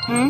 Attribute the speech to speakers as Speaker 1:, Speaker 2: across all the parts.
Speaker 1: Hmm?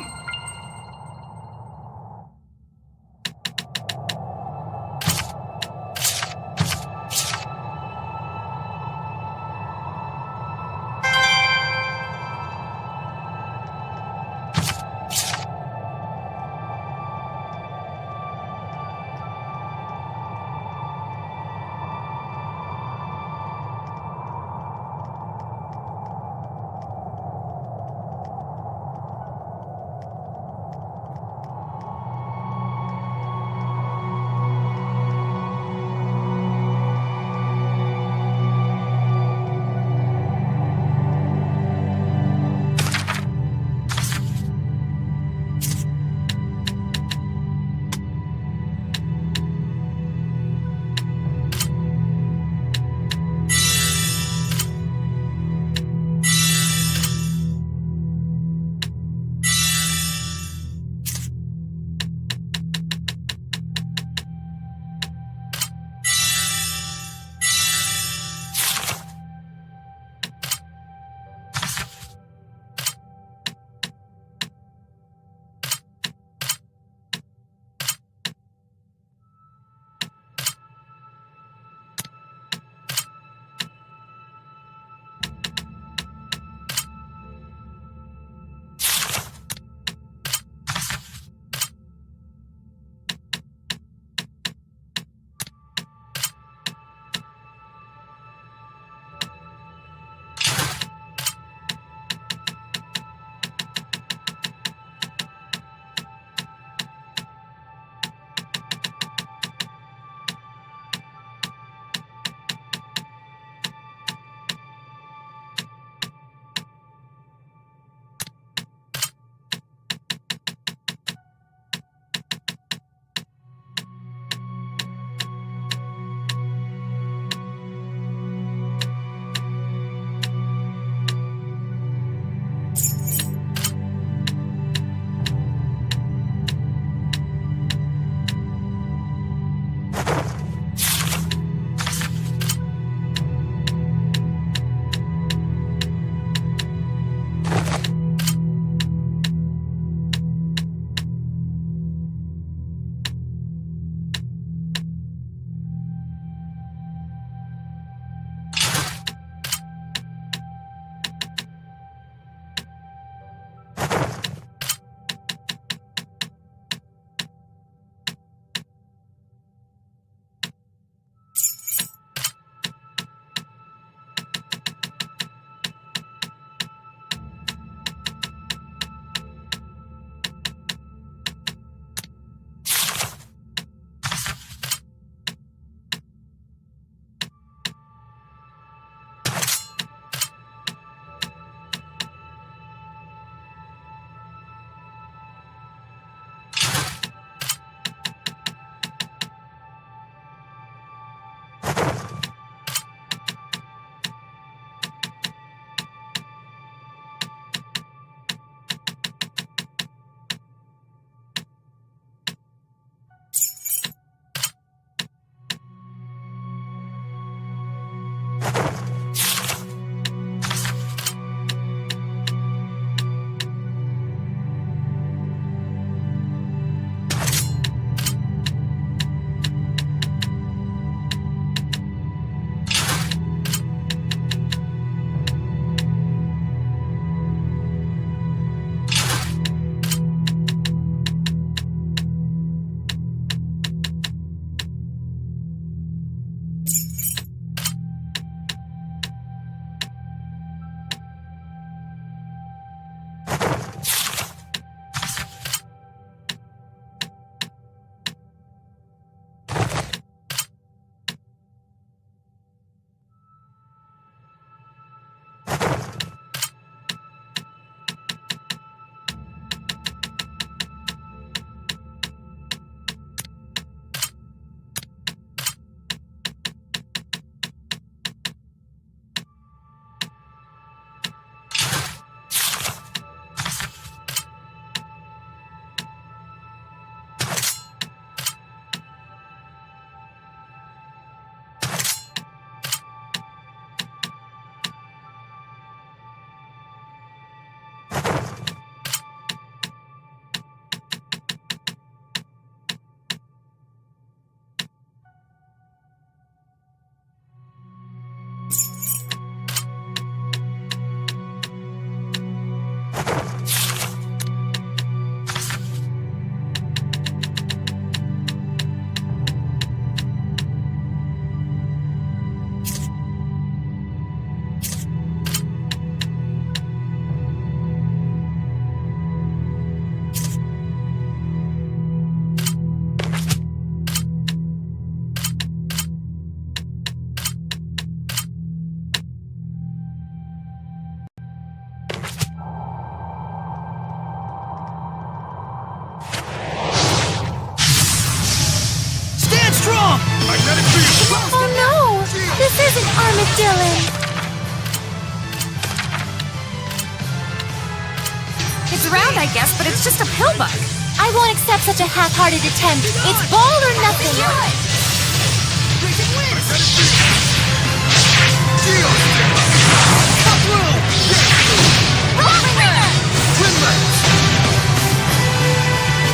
Speaker 1: around, I guess, but it's just a pill bug.
Speaker 2: I won't accept such a half-hearted attempt. It's ball or nothing.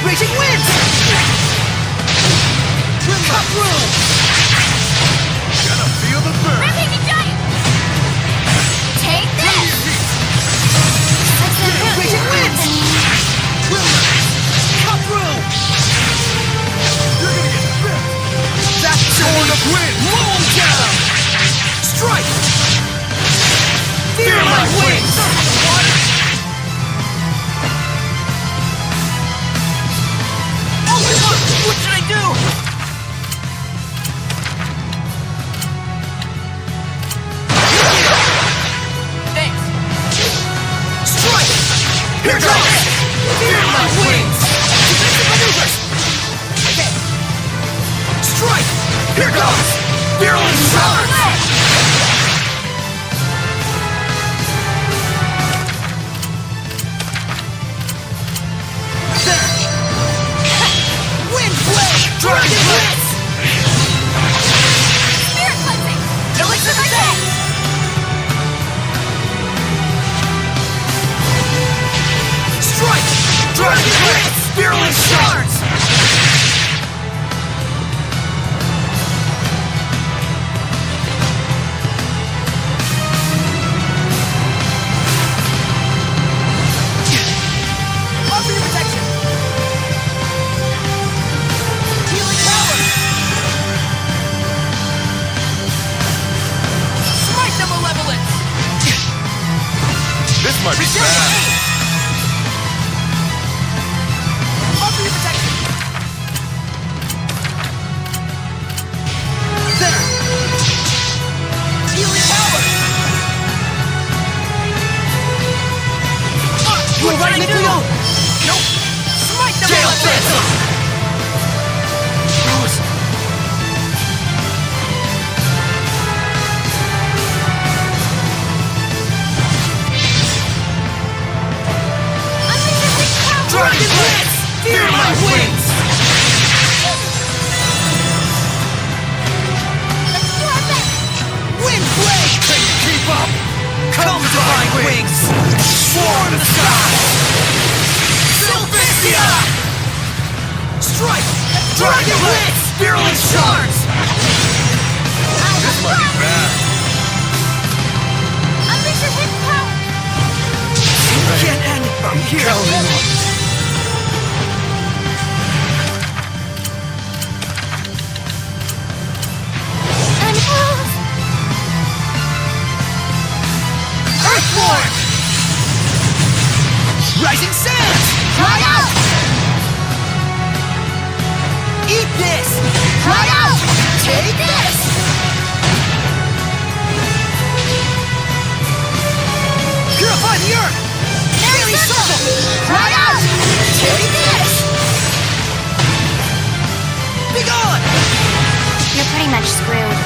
Speaker 3: Raging winds! Cut through!
Speaker 4: Gonna feel the burn!
Speaker 2: Rampaging giant! Take this!
Speaker 3: Raging winds! Cut through!
Speaker 4: You're gonna get bit!
Speaker 3: That's
Speaker 4: Sword of wind!
Speaker 3: mow 'em down! Strike! Fear my wings! What should I do? Thanks. Strike! Here goes! Fear my wings! Defensive maneuvers! Okay. Strike! Here goes! Virulent charge! Dragon Blitz!
Speaker 2: Spirit cleansing!
Speaker 3: Elixir of Death! Strike! Dragon Blitz! Virulent Shards! Offer your protection!
Speaker 4: This might be bad.
Speaker 3: Offer your protection. There. Healing power. You are right, Mikuyo. Nope. Smite the Gale Fist. Rose. Dragon Blitz! Fear my wings! Wind Blade! Can you keep up? Come, Divine Wings! Soar in the sky! Sylvestia! Strike! Dragon Blitz! Virulent Shards!
Speaker 4: This might be bad.
Speaker 2: Unleash your hidden power!
Speaker 3: Can't end it from here! Earthborn! Rising Sands!
Speaker 2: Try out!
Speaker 3: Eat this!
Speaker 2: Try out!
Speaker 3: Take this! Purify the earth! Daily circle!
Speaker 2: Try out!
Speaker 3: Take this! Be gone!
Speaker 2: You're pretty much screwed.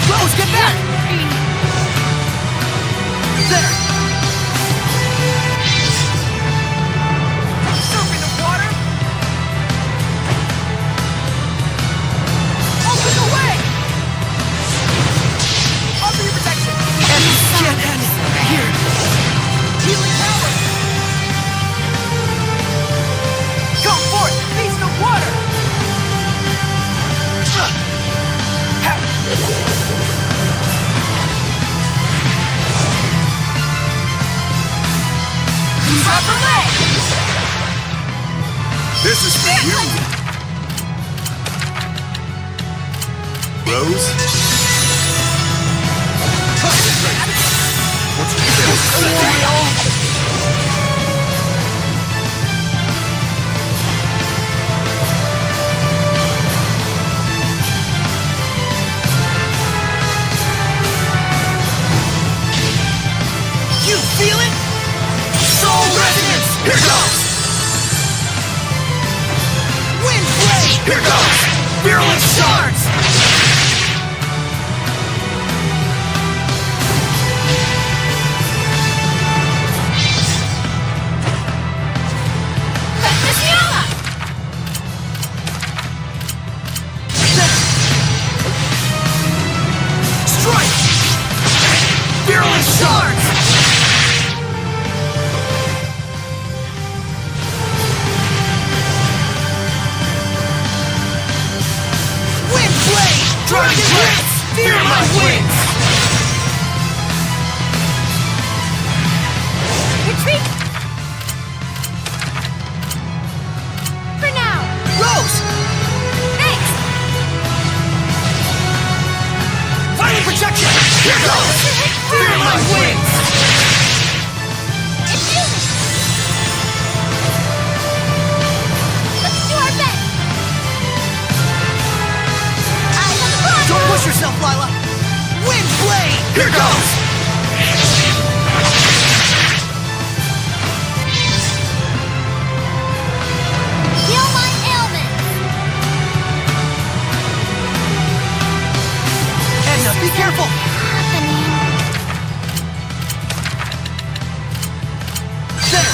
Speaker 3: Rose, get back! There! Surfing the water! Open the way! Offer your protection! Can't end it! Here! Healing power! Come forth! Face the water!
Speaker 4: This is for you. Rose? What's your
Speaker 3: You feel it? Soul resonance! Here goes! Wind blade! Here goes! Virulent shards! Strike! Virulent shards! Wind blade! Dragon blitz! Fear my wings!
Speaker 2: Retreat! For now!
Speaker 3: Rose!
Speaker 2: Thanks!
Speaker 3: Final projection! Here goes! Fear my wings!
Speaker 2: Let's do our best! Eyes on the prize!
Speaker 3: Don't push yourself, Lila! Wind blade! Here goes!
Speaker 2: Heal my ailments!
Speaker 3: Edna, be careful!
Speaker 2: Happening.
Speaker 3: There!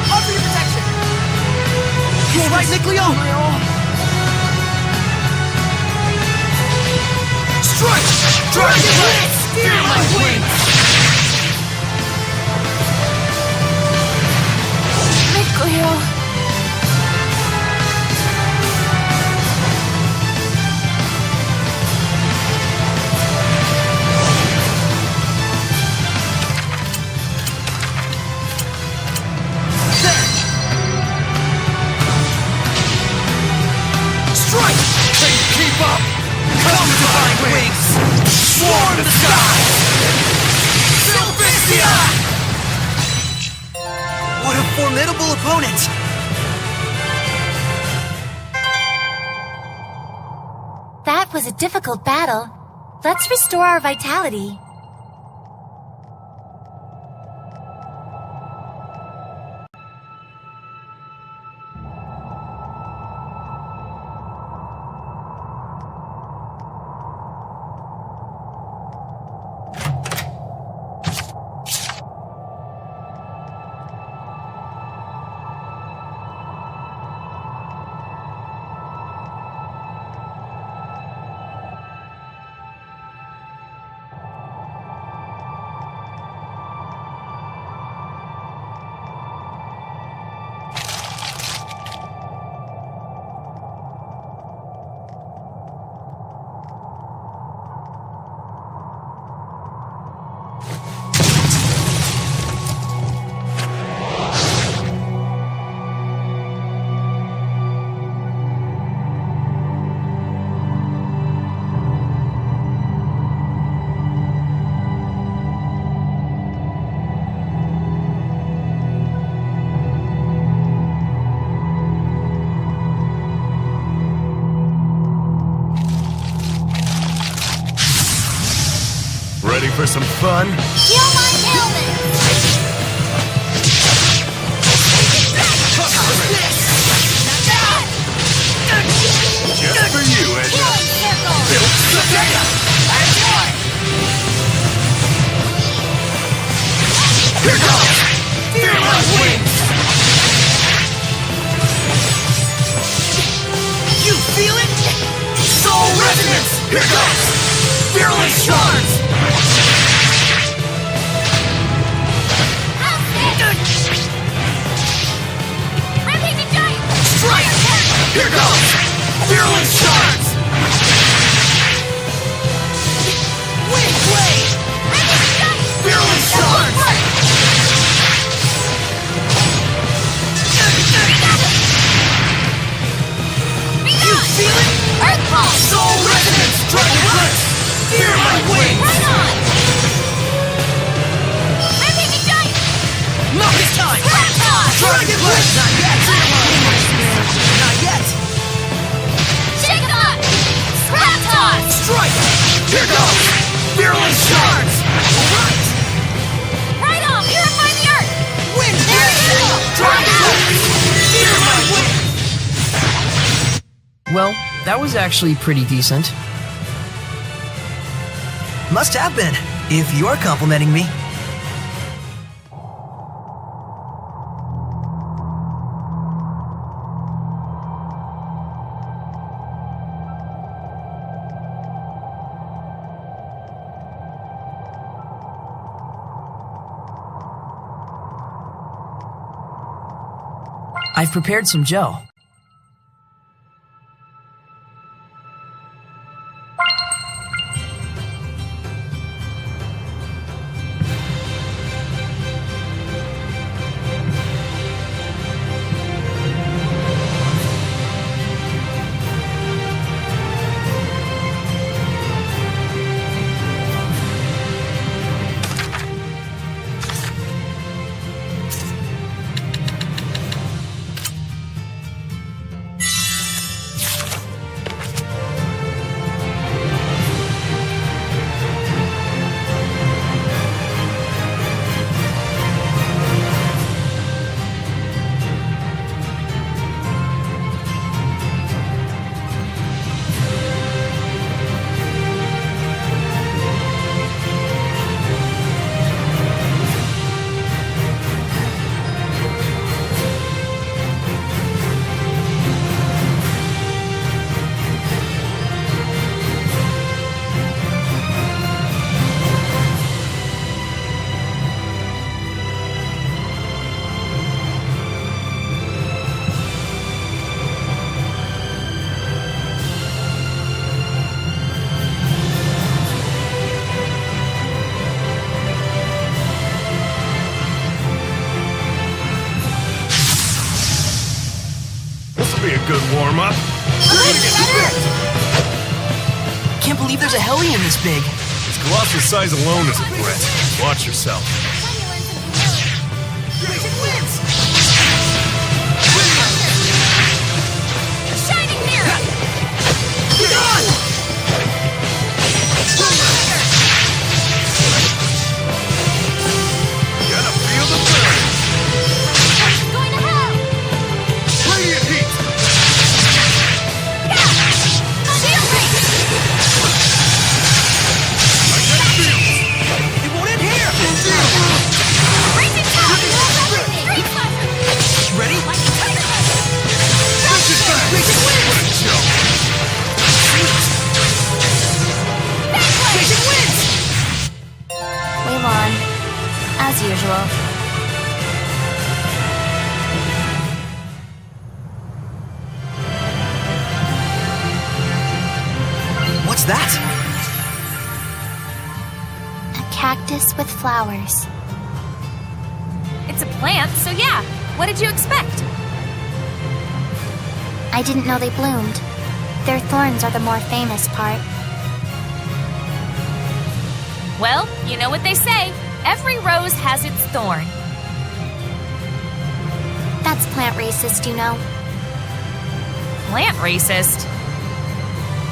Speaker 3: Offer your protection! You alright, Nicleo? Strike! Dragon blitz! Fear my wings!
Speaker 2: Nicleo.
Speaker 3: There! Strike! Can you keep up? Come, divine wings! Swarm to the sky! Sylvestia! What a formidable opponent!
Speaker 2: That was a difficult battle. Let's restore our vitality.
Speaker 4: Ready for some fun?
Speaker 2: Heal my ailments!
Speaker 4: Just for you, Edna.
Speaker 2: Healing circle!
Speaker 3: Here goes! Fear my wings! You feel it? Soul resonance! Here goes! Virulent shards!
Speaker 2: Rampaging giant!
Speaker 3: Strike! Here goes! Virulent shards! Wind blade!
Speaker 2: Rampaging giant!
Speaker 3: Virulent shards! You feel it? Dragon Blade! Not yet! Not yet!
Speaker 1: Shake them up! Scrap toss!
Speaker 3: Strike! Here goes! Fearless Shards! Alright!
Speaker 1: Right on! Purify the earth!
Speaker 3: Wind Fury! Dragon Blade! Fear my wind!
Speaker 5: Well, that was actually pretty decent.
Speaker 6: Must have been, if you're complimenting me.
Speaker 5: I've prepared some gel.
Speaker 4: Be a good warm-up.
Speaker 6: Can't believe there's a Hellion this big.
Speaker 4: Its colossal size alone is a threat. Watch yourself.
Speaker 1: Shining mirror!
Speaker 4: Gotta feel the burn.
Speaker 1: Going to hell!
Speaker 4: Radiant heat.
Speaker 1: Shield ring!
Speaker 4: I get the feel.
Speaker 3: It won't end here!
Speaker 1: Raging top! Street slasher!
Speaker 3: Ready?
Speaker 1: Lightning tiger!
Speaker 4: Push it back. What a joke.
Speaker 3: Raging Winds!
Speaker 2: We won. As usual.
Speaker 6: What's that?
Speaker 2: A cactus with flowers.
Speaker 1: It's a plant, so yeah. What did you expect?
Speaker 2: I didn't know they bloomed. Their thorns are the more famous part.
Speaker 1: Well, you know what they say. Every rose has its thorn.
Speaker 2: That's plant racist, you know.
Speaker 1: Plant racist?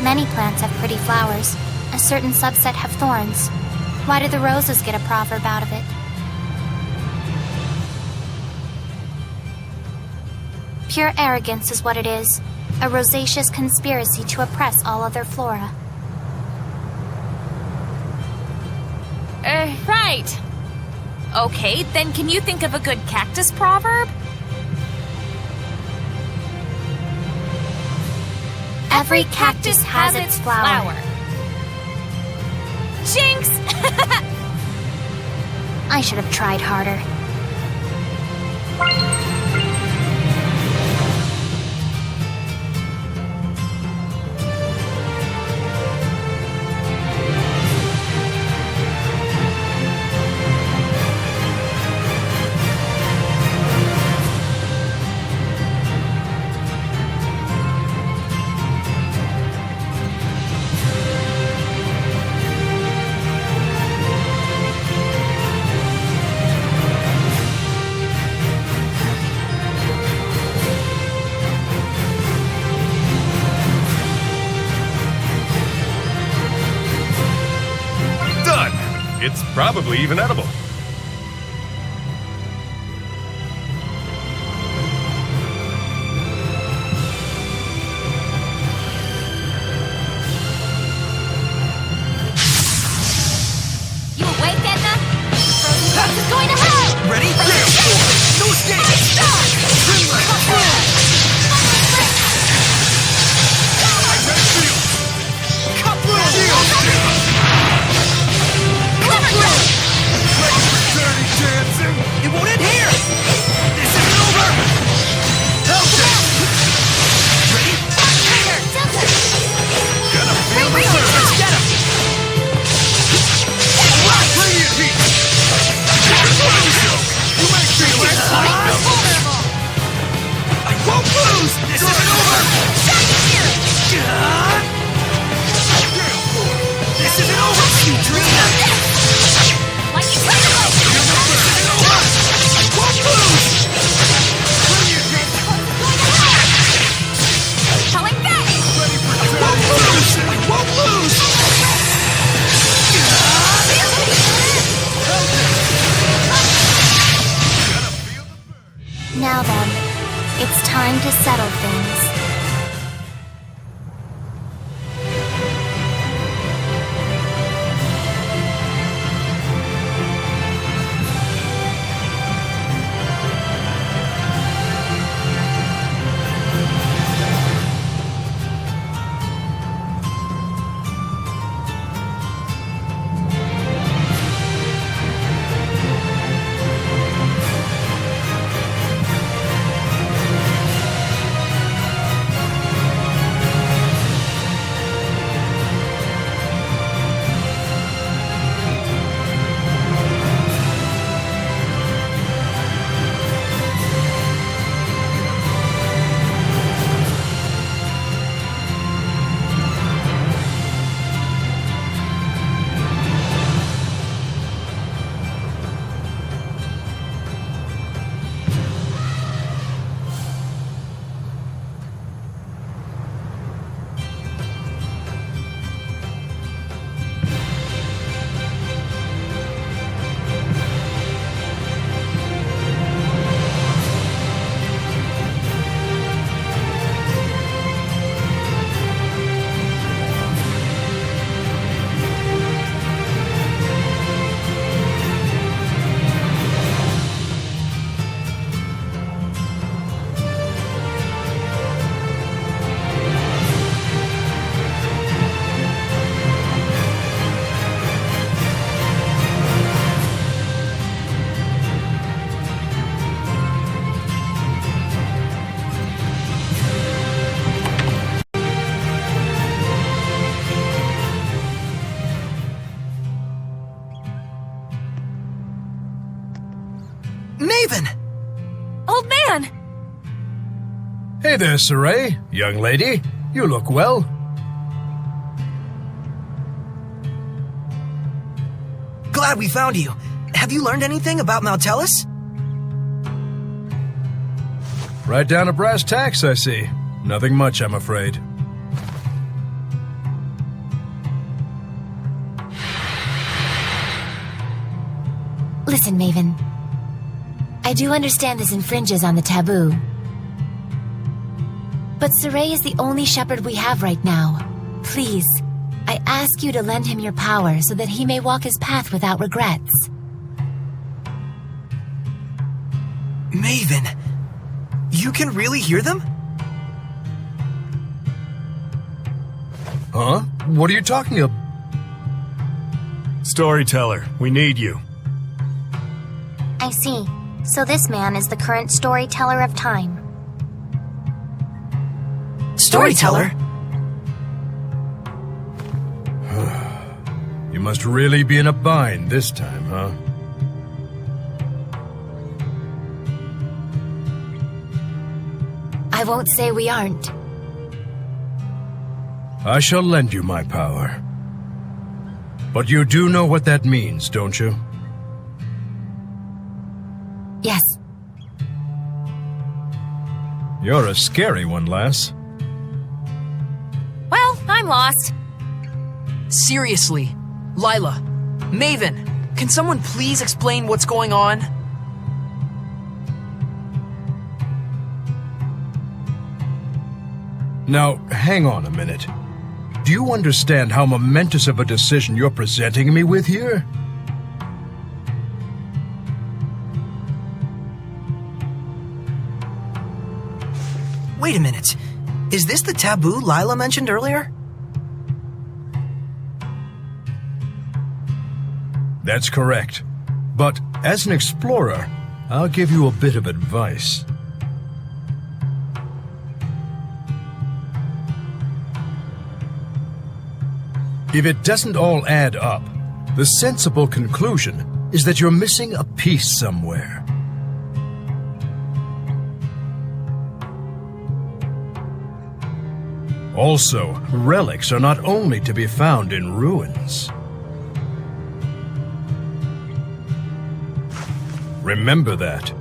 Speaker 2: Many plants have pretty flowers. A certain subset have thorns. Why do the roses get a proverb out of it? Pure arrogance is what it is. A rosaceous conspiracy to oppress all other flora.
Speaker 1: Right. Okay, then can you think of a good cactus proverb?
Speaker 2: Every cactus has its flower.
Speaker 1: Jinx!
Speaker 2: I should have tried harder.
Speaker 4: It's probably even edible.
Speaker 1: You awake, Edna? Frozen is going to hell!
Speaker 6: Ready? No escape!
Speaker 3: Cut through! Dirty dancing!
Speaker 6: It won't end here!
Speaker 3: This isn't over! Help it!
Speaker 6: Ready?
Speaker 3: Gonna feel the surge!
Speaker 6: Let's get him!
Speaker 3: Bring it heat! You may feel it! I won't lose! This isn't over! This isn't over! You dreamer!
Speaker 1: Like you said,
Speaker 3: I won't lose! Bring it heat!
Speaker 1: telling that!
Speaker 3: Ready for I won't lose! I won't lose!
Speaker 2: Now then, it's time to settle things.
Speaker 6: Mayvin!
Speaker 1: Old man!
Speaker 7: Hey there, Saray. Young lady, you look well.
Speaker 6: Glad we found you. Have you learned anything about Maltellus?
Speaker 7: Right down to brass tacks, I see. Nothing much, I'm afraid.
Speaker 8: Listen, Mayvin. I do understand this infringes on the taboo. But Saray is the only shepherd we have right now. Please, I ask you to lend him your power so that he may walk his path without regrets.
Speaker 6: Mayvin, you can really hear them?
Speaker 7: Huh? What are you talking about?
Speaker 4: Storyteller, we need you.
Speaker 2: I see. So this man is the current storyteller of time.
Speaker 6: Storyteller?
Speaker 7: You must really be in a bind this time, huh?
Speaker 8: I won't say we aren't.
Speaker 7: I shall lend you my power. But you do know what that means, don't you?
Speaker 8: Yes.
Speaker 7: You're a scary one, lass.
Speaker 1: Well, I'm lost.
Speaker 6: Seriously, Lila, Mayvin,
Speaker 5: Can someone please explain what's going on?
Speaker 7: Now, hang on a minute. Do you understand how momentous of a decision you're presenting me with here?
Speaker 6: Wait a minute. Is this the taboo Lila mentioned earlier?
Speaker 7: That's correct. But as an explorer, I'll give you a bit of advice. If it doesn't all add up, the sensible conclusion is that you're missing a piece somewhere. Also, relics are not only to be found in ruins. Remember that.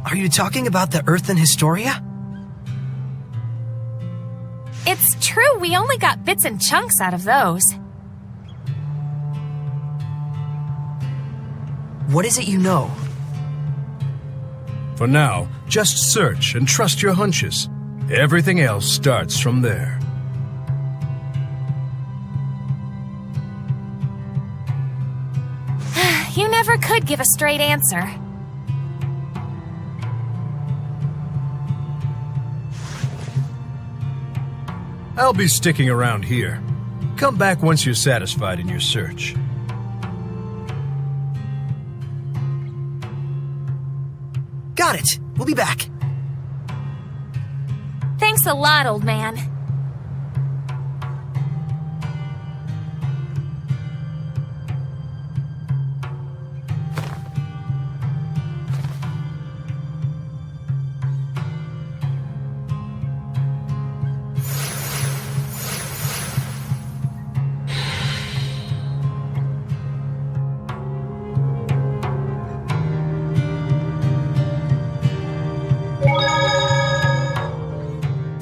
Speaker 6: Are you talking about the Earth in Historia?
Speaker 1: It's true, we only got bits and chunks out of those.
Speaker 6: What is it you know?
Speaker 7: For now, just search and trust your hunches. Everything else starts from there.
Speaker 1: You never could give a straight answer.
Speaker 7: I'll be sticking around here. Come back once you're satisfied in your search.
Speaker 6: Got it. We'll be back.
Speaker 1: Thanks a lot, old man.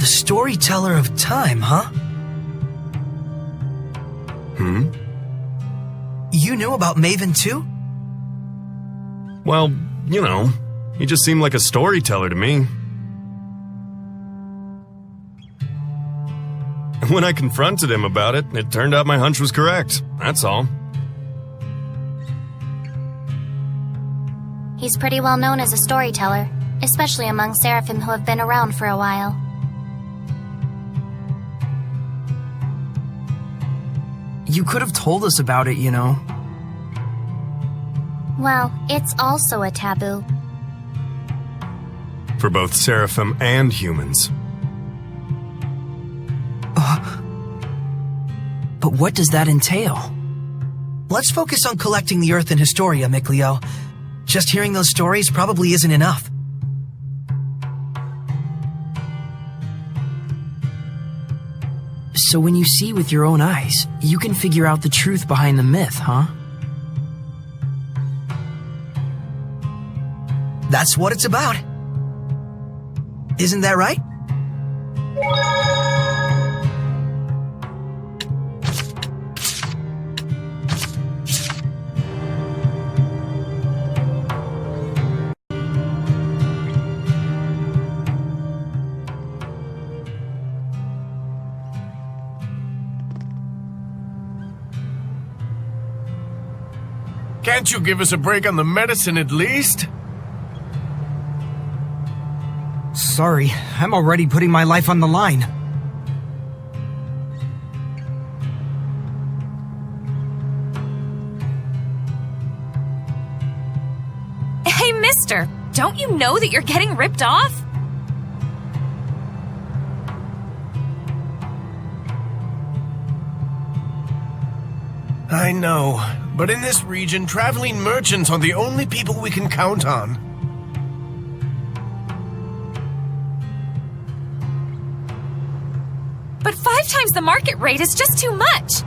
Speaker 6: Storyteller of time, huh? You knew about Mayvin too?
Speaker 4: Well, you know, he just seemed like a storyteller to me. When I confronted him about it, it turned out my hunch was correct. That's all.
Speaker 2: He's pretty well known as a storyteller, especially among Seraphim who have been around for a while.
Speaker 5: You could have told us about it, you know.
Speaker 2: Well, it's also a taboo.
Speaker 4: For both Seraphim and humans.
Speaker 5: But what does that entail?
Speaker 6: Let's focus on collecting the Earth in Historia, Mikleo. Just hearing those stories probably isn't enough.
Speaker 5: So when you see with your own eyes, you can figure out the truth behind the myth, huh?
Speaker 6: That's what it's about. Isn't that right?
Speaker 4: Can't you give us a break on the medicine at least?
Speaker 9: Sorry, I'm already putting my life on the line.
Speaker 1: Hey, mister, don't you know that you're getting ripped off?
Speaker 10: I know, but in this region, traveling merchants are the only people we can count on.
Speaker 1: But 5 times the market rate is just too much.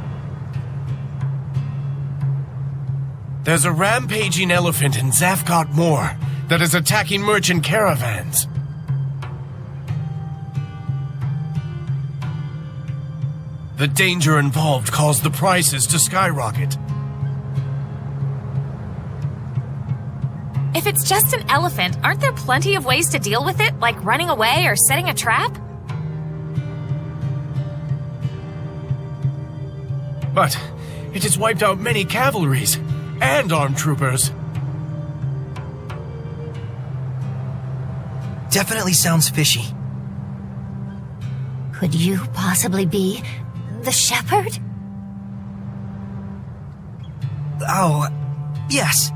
Speaker 10: There's a rampaging elephant in Zafgot Moor that is attacking merchant caravans. The danger involved caused the prices to skyrocket.
Speaker 1: If it's just an elephant, aren't there plenty of ways to deal with it, like running away or setting a trap?
Speaker 10: But it has wiped out many cavalries and armed troopers.
Speaker 6: Definitely sounds fishy.
Speaker 8: Could you possibly be the shepherd?
Speaker 6: Oh, yes.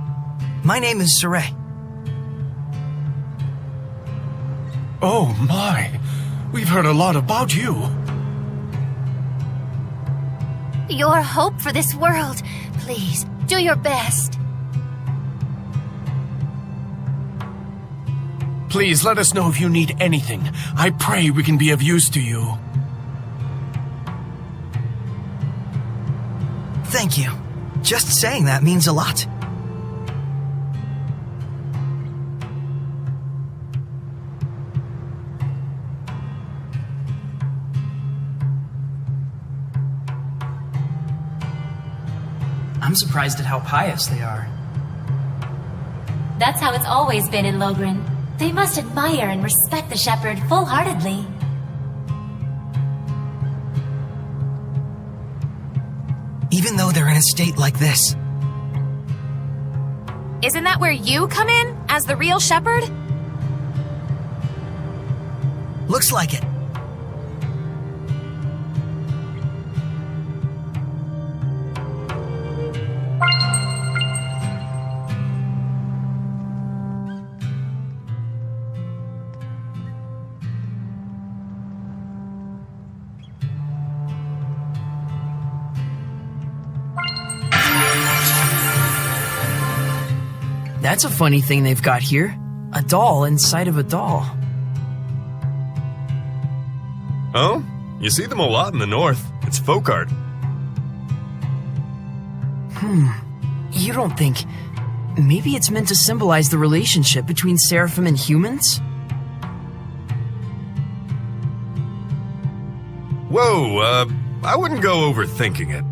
Speaker 6: My name is Saray.
Speaker 10: Oh my, we've heard a lot about you.
Speaker 2: You're hope for this world. Please, do your best.
Speaker 10: Please let us know if you need anything. I pray we can be of use to you.
Speaker 6: Thank you. Just saying that means a lot.
Speaker 5: I'm surprised at how pious they are.
Speaker 8: That's how it's always been in Lohgrin. They must admire and respect the shepherd full-heartedly.
Speaker 6: Even though they're in a state like this.
Speaker 1: Isn't that where you come in, as the real shepherd?
Speaker 6: Looks like it.
Speaker 5: That's a funny thing they've got here. A doll inside of a doll.
Speaker 4: Oh? You see them a lot in the north. It's folk art.
Speaker 5: You don't think... Maybe it's meant to symbolize the relationship between seraphim and humans?
Speaker 4: Whoa, I wouldn't go overthinking it.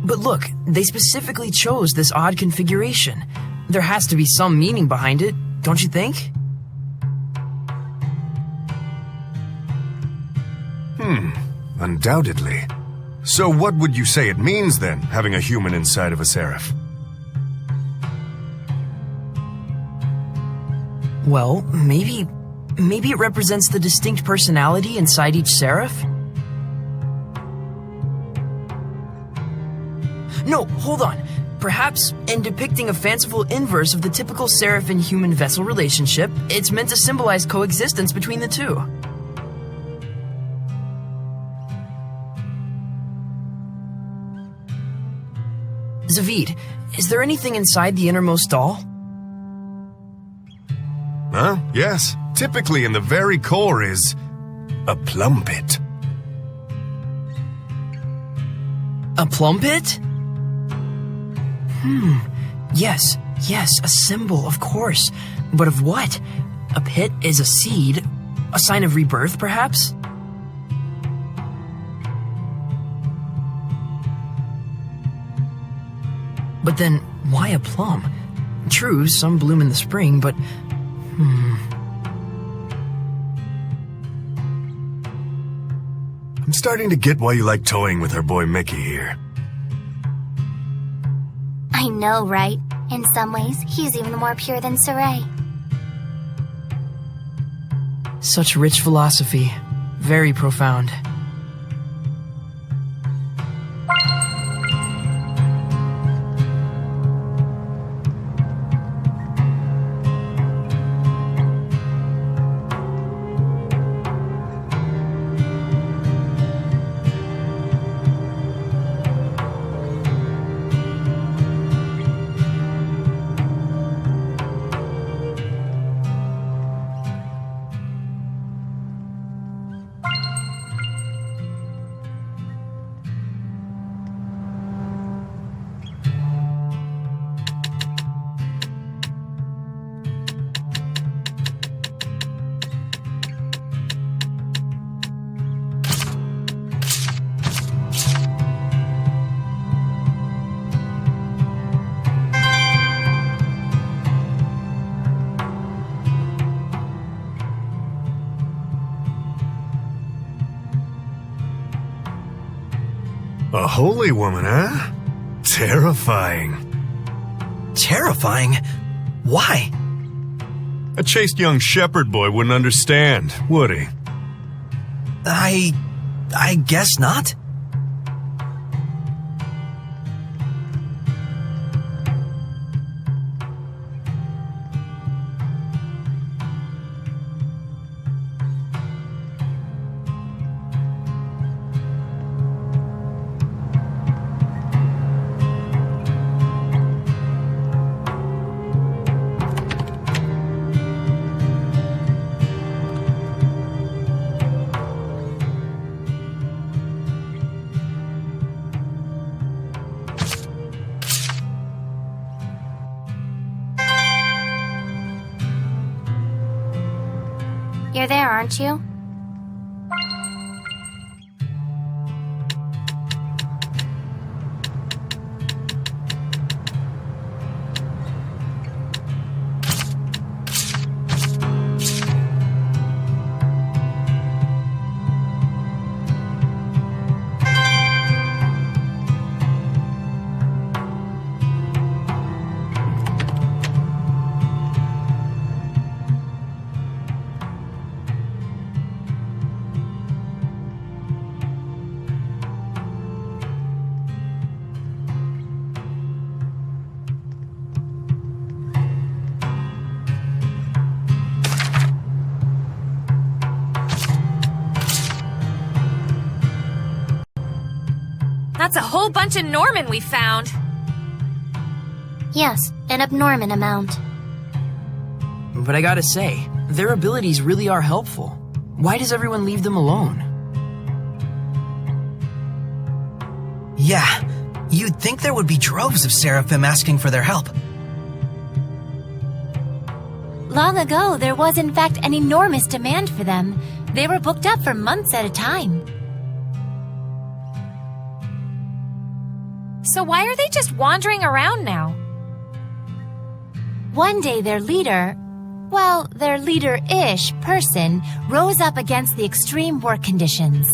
Speaker 5: But look, they specifically chose this odd configuration. There has to be some meaning behind it, don't you think?
Speaker 4: Undoubtedly. So what would you say it means then, having a human inside of a seraph?
Speaker 5: Well, maybe it represents the distinct personality inside each seraph? No, hold on. Perhaps, in depicting a fanciful inverse of the typical seraph and human vessel relationship, it's meant to symbolize coexistence between the two. Zavid, is there anything inside the innermost doll?
Speaker 4: Huh? Yes. Typically in the very core is... a plum pit.
Speaker 5: A plum pit? Yes, a symbol, of course. But of what? A pit is a seed? A sign of rebirth, perhaps? But then, why a plum? True, some bloom in the spring, but...
Speaker 4: I'm starting to get why you like toying with our boy Mickey here.
Speaker 2: I know, right? In some ways, he's even more pure than Saray.
Speaker 5: Such rich philosophy. Very profound.
Speaker 4: A holy woman, huh? Terrifying.
Speaker 6: Terrifying? Why?
Speaker 4: A chaste young shepherd boy wouldn't understand, would he?
Speaker 6: I guess not.
Speaker 2: You're there, aren't you?
Speaker 1: That's a whole bunch of Norman we found.
Speaker 2: Yes, an abnormal amount.
Speaker 5: But I gotta say, their abilities really are helpful. Why does everyone leave them alone?
Speaker 6: Yeah, you'd think there would be droves of seraphim asking for their help.
Speaker 8: Long ago, there was in fact an enormous demand for them. They were booked up for months at a time.
Speaker 1: So why are they just wandering around now?
Speaker 8: One day their leader, well, their leader-ish person, rose up against the extreme work conditions.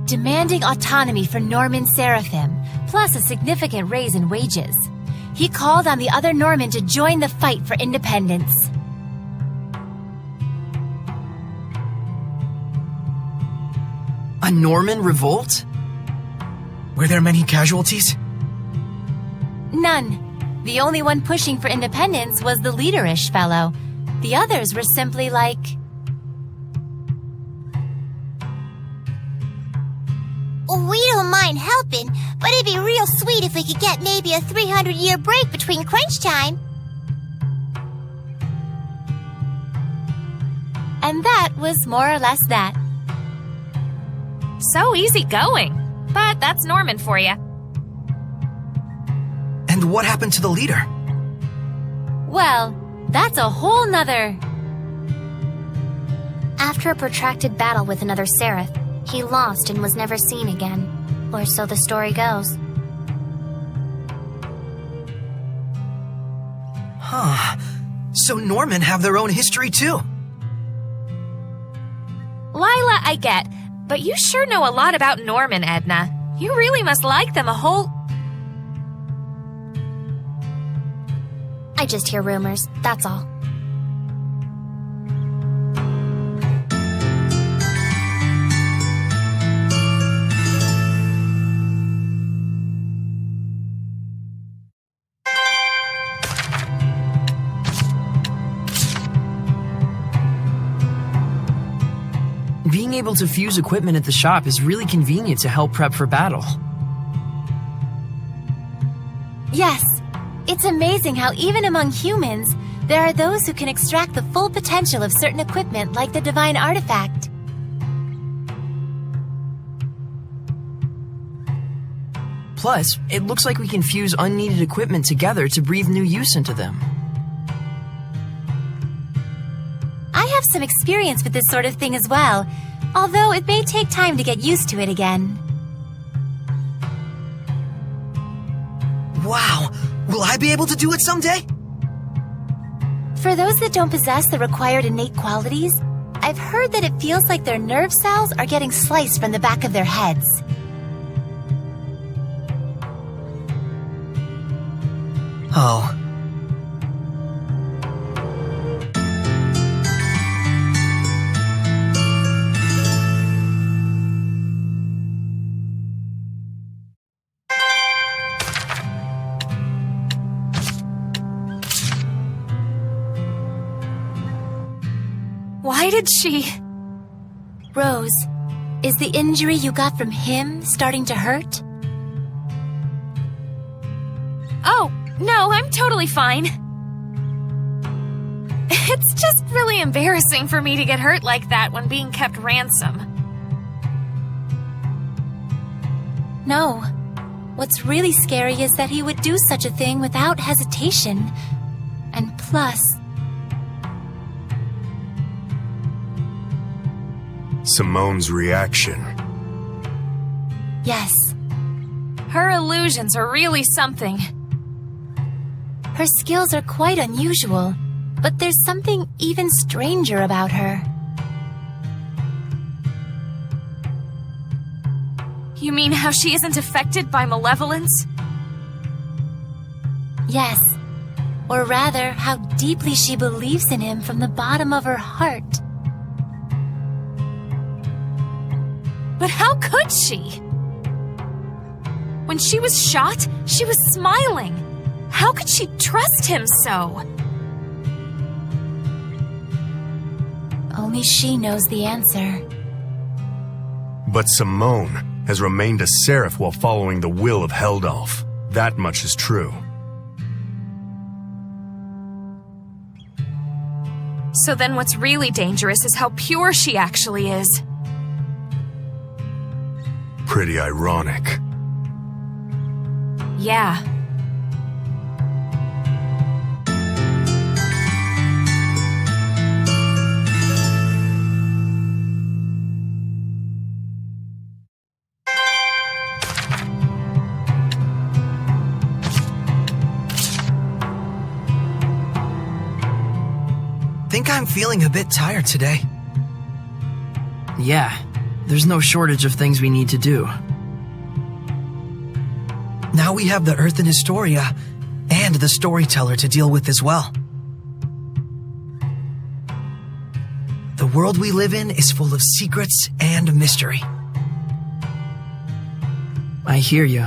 Speaker 8: Demanding autonomy for Norman Seraphim, plus a significant raise in wages. He called on the other Norman to join the fight for independence.
Speaker 5: A Norman revolt?
Speaker 6: Were there many casualties?
Speaker 8: None. The only one pushing for independence was the leader-ish fellow. The others were simply like...
Speaker 2: We don't mind helping, but it'd be real sweet if we could get maybe a 300-year break between crunch time.
Speaker 8: And that was more or less that.
Speaker 1: So easygoing. But that's Norman for you.
Speaker 6: And what happened to the leader?
Speaker 8: Well, that's a whole nother...
Speaker 2: After a protracted battle with another Seraph, he lost and was never seen again. Or so the story goes.
Speaker 6: Huh. So Norman have their own history too.
Speaker 1: Lila, I get, but you sure know a lot about Norman, Edna. You really must like them a whole...
Speaker 2: I just hear rumors, that's all.
Speaker 5: Being able to fuse equipment at the shop is really convenient to help prep for battle.
Speaker 8: Yes, it's amazing how even among humans, there are those who can extract the full potential of certain equipment like the divine artifact.
Speaker 5: Plus, it looks like we can fuse unneeded equipment together to breathe new use into them.
Speaker 8: I have some experience with this sort of thing as well, although it may take time to get used to it again.
Speaker 6: Wow! Will I be able to do it someday?
Speaker 8: For those that don't possess the required innate qualities, I've heard that it feels like their nerve cells are getting sliced from the back of their heads.
Speaker 6: Oh.
Speaker 1: Why did she...
Speaker 8: Rose, is the injury you got from him starting to hurt?
Speaker 1: Oh, no, I'm totally fine. It's just really embarrassing for me to get hurt like that when being kept ransom.
Speaker 8: No. What's really scary is that he would do such a thing without hesitation. And plus...
Speaker 4: Simone's reaction.
Speaker 8: Yes.
Speaker 1: Her illusions are really something.
Speaker 8: Her skills are quite unusual, but there's something even stranger about her.
Speaker 1: You mean how she isn't affected by malevolence?
Speaker 8: Yes. Or rather, how deeply she believes in him from the bottom of her heart.
Speaker 1: But how could she? When she was shot, she was smiling. How could she trust him so?
Speaker 8: Only she knows the answer.
Speaker 4: But Simone has remained a seraph while following the will of Heldolf. That much is true.
Speaker 1: So then what's really dangerous is how pure she actually is.
Speaker 4: Pretty ironic.
Speaker 1: Yeah.
Speaker 6: Think I'm feeling a bit tired today.
Speaker 5: Yeah, there's no shortage of things we need to do.
Speaker 6: Now we have the Earth in Historia and the Storyteller to deal with as well. The world we live in is full of secrets and mystery.
Speaker 5: I hear you.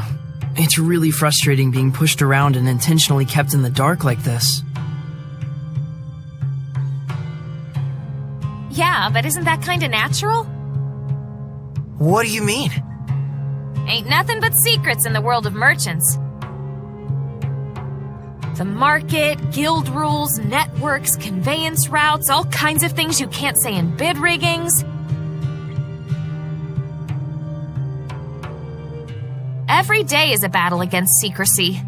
Speaker 5: It's really frustrating being pushed around and intentionally kept in the dark like this.
Speaker 1: Yeah, but isn't that kinda natural?
Speaker 6: What do you mean?
Speaker 1: Ain't nothing but secrets in the world of merchants. The market, guild rules, networks, conveyance routes, all kinds of things you can't say in bid riggings. Every day is a battle against secrecy.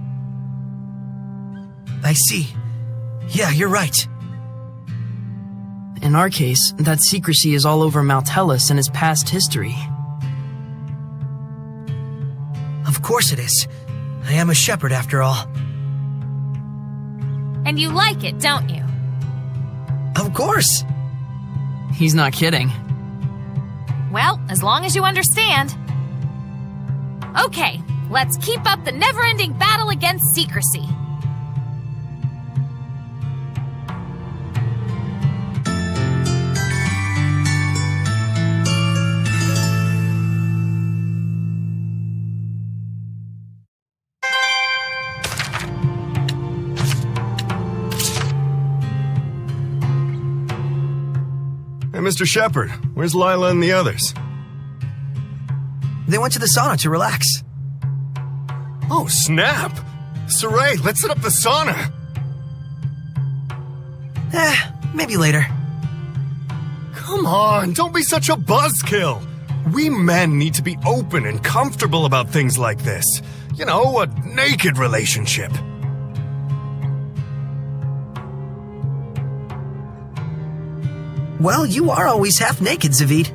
Speaker 6: I see. Yeah, you're right.
Speaker 5: In our case, that secrecy is all over Maltellus and his past history.
Speaker 6: Of course it is. I am a shepherd after all.
Speaker 1: And you like it, don't you?
Speaker 6: Of course.
Speaker 5: He's not kidding.
Speaker 1: Well, as long as you understand. Okay, let's keep up the never-ending battle against secrecy.
Speaker 4: Hey, Mr. Shepherd, where's Lila and the others?
Speaker 6: They went to the sauna to relax.
Speaker 4: Oh, snap! Saray, let's set up the sauna!
Speaker 6: Maybe later.
Speaker 4: Come on, don't be such a buzzkill! We men need to be open and comfortable about things like this. You know, a naked relationship.
Speaker 6: Well, you are always half naked, Zavid.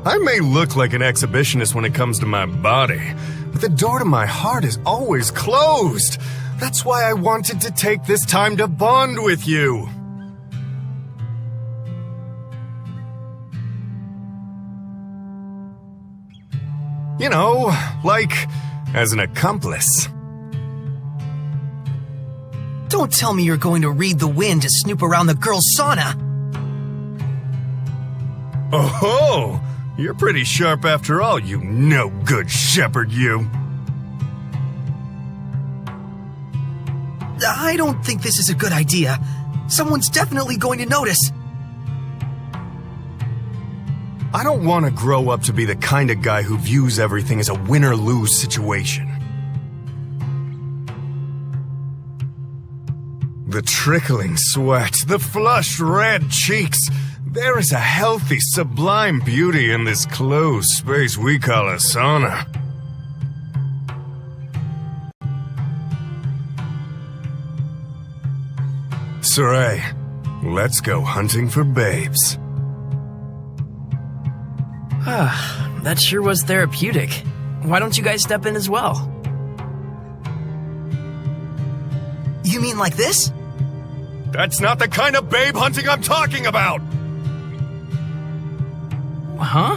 Speaker 4: I may look like an exhibitionist when it comes to my body, but the door to my heart is always closed. That's why I wanted to take this time to bond with you. You know, like as an accomplice.
Speaker 6: Don't tell me you're going to read the wind to snoop around the girls' sauna.
Speaker 4: Oh, you're pretty sharp after all, you no-good shepherd, you.
Speaker 6: I don't think this is a good idea. Someone's definitely going to notice.
Speaker 4: I don't want to grow up to be the kind of guy who views everything as a win-or-lose situation. The trickling sweat, the flushed red cheeks. There is a healthy, sublime beauty in this closed space we call a sauna. Saray, let's go hunting for babes.
Speaker 5: That sure was therapeutic. Why don't you guys step in as well?
Speaker 6: You mean like this?
Speaker 4: That's not the kind of babe hunting I'm talking about!
Speaker 5: Huh?